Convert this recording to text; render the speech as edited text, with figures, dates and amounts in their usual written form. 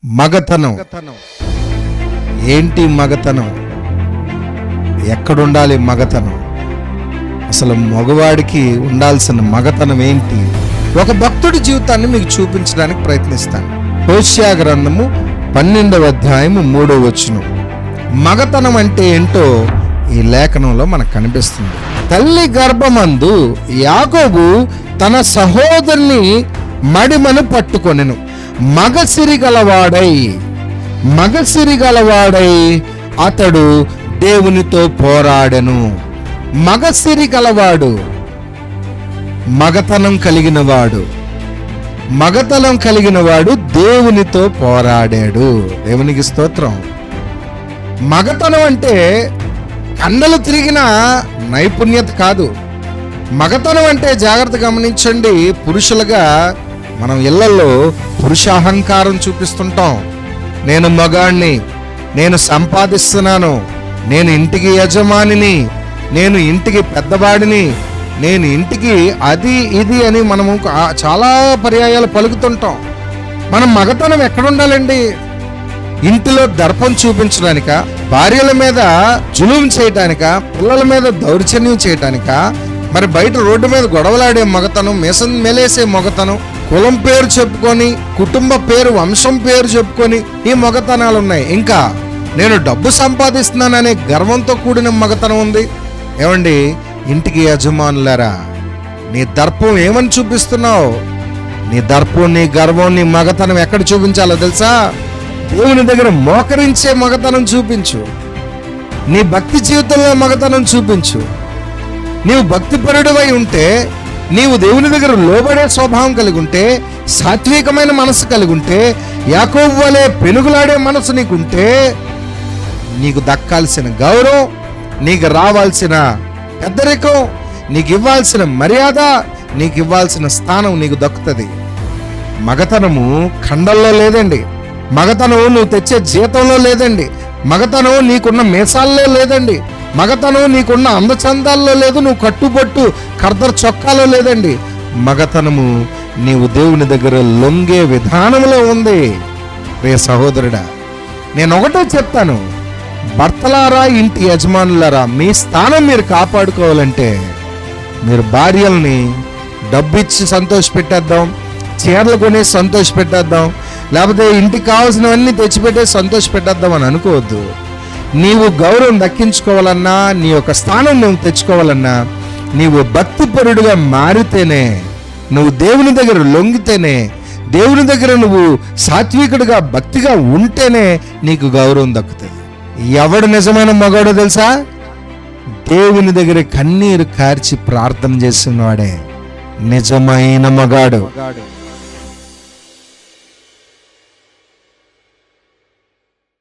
మగతనం ఏంటి? మగతనం ఎక్కడుండాలి? మగతనం అసలు మగవాడికి ఉండాల్సిన మగతనం ఏంటి? ఒక భక్తుడి జీవితాన్ని మీకు చూపించడానికి ప్రయత్నిస్తాను. హోషేయ గ్రంథము 12వ అధ్యాయము 3వ వచనం. మగతనం అంటే ఏంటో ఈ లేఖనంలో మనకు కనిపిస్తుంది. తల్లి గర్భమందు యాకోబు తన సహోదరుని మడిమను పట్టుకొనెను. మగసిరి గలవాడై అతడు దేవునితో పోరాడెను. మగసిరి గలవాడు, మగతనం కలిగిన వాడు దేవునితో పోరాడాడు. దేవునికి స్తోత్రం. మగతనం అంటే కండలు తిరిగిన నైపుణ్యత కాదు. మగతనం అంటే జాగ్రత్త గమనించండి, పురుషులుగా మనం ఇళ్లలో పురుషాహంకారం చూపిస్తుంటాం. నేను మగాణ్ణి, నేను సంపాదిస్తున్నాను, నేను ఇంటికి యజమానిని, నేను ఇంటికి పెద్దవాడిని, నేను ఇంటికి అది ఇది అని మనము చాలా పర్యాయాలు పలుకుతుంటాం. మనం మగతనం ఎక్కడుండాలండి? ఇంటిలో దర్పం చూపించడానిక, భార్యల మీద జులుం చేయటానిక, పిల్లల మీద దౌర్జన్యం చేయటానిక, మరి బయట రోడ్డు మీద గొడవలాడే మగతనం, మీసం మెలేసే మగతనం, కులం పేరు చెప్పుకొని, కుటుంబ పేరు, వంశం పేరు చెప్పుకొని ఈ మగతనాలు ఉన్నాయి. ఇంకా నేను డబ్బు సంపాదిస్తున్నాననే గర్వంతో కూడిన మగతనం ఉంది. ఏమండి, ఇంటికి యజమానులారా, నీ దర్పం ఏమని చూపిస్తున్నావు? నీ దర్పం, నీ గర్వం, నీ మగతనం ఎక్కడ చూపించాలో తెలుసా? దేవుని దగ్గర మోకరించే మగతనం చూపించు. నీ భక్తి జీవితంలో మగతనం చూపించు. నీవు భక్తిపరుడివై ఉంటే, నీవు దేవుని దగ్గర లోబడే స్వభావం కలిగి ఉంటే, సాత్వికమైన మనసు కలిగి ఉంటే, యాకోబు వలె పెనుగులాడే మనసు నీకుంటే, నీకు దక్కాల్సిన గౌరవం, నీకు రావాల్సిన పెద్దరికం, నీకు ఇవ్వాల్సిన మర్యాద, నీకు ఇవ్వాల్సిన స్థానం నీకు దక్కుతుంది. మగతనము ఖండల్లో లేదండి. మగతనం నువ్వు తెచ్చే జీతంలో లేదండి. మగతనం నీకున్న మీసాల్లో లేదండి. మగతనం నీకున్న అందచందాల్లో లేదు. నువ్వు కట్టుబొట్టు ఖర్దర్ చొక్కాలో లేదండి. మగతనము నీవు దేవుని దగ్గర లొంగే విధానంలో ఉంది. రే సహోదరుడా, నేను ఒకటే చెప్తాను, భర్తలారా, ఇంటి యజమానులారా, మీ స్థానం మీరు కాపాడుకోవాలంటే మీరు భార్యల్ని డబ్బిచ్చి సంతోష పెట్టేద్దాం, చీరలు కొని సంతోష పెట్టేద్దాం, లేకపోతే ఇంటికి కావాల్సినవన్నీ తెచ్చిపెట్టే సంతోష పెట్టేద్దాం అని అనుకోవద్దు. నీవు గౌరవం దక్కించుకోవాలన్నా, నీ యొక్క స్థానం నువ్వు తెచ్చుకోవాలన్నా, నీవు భక్తిపరుడుగా మారితేనే, నువ్వు దేవుని దగ్గర లొంగితేనే, దేవుని దగ్గర నువ్వు సాత్వికుడిగా భక్తిగా ఉంటేనే నీకు గౌరవం దక్కుతుంది. ఎవడు నిజమైన మగాడో తెలుసా? దేవుని దగ్గర కన్నీరు కార్చి ప్రార్థన చేసిన వాడే నిజమైన మగాడు.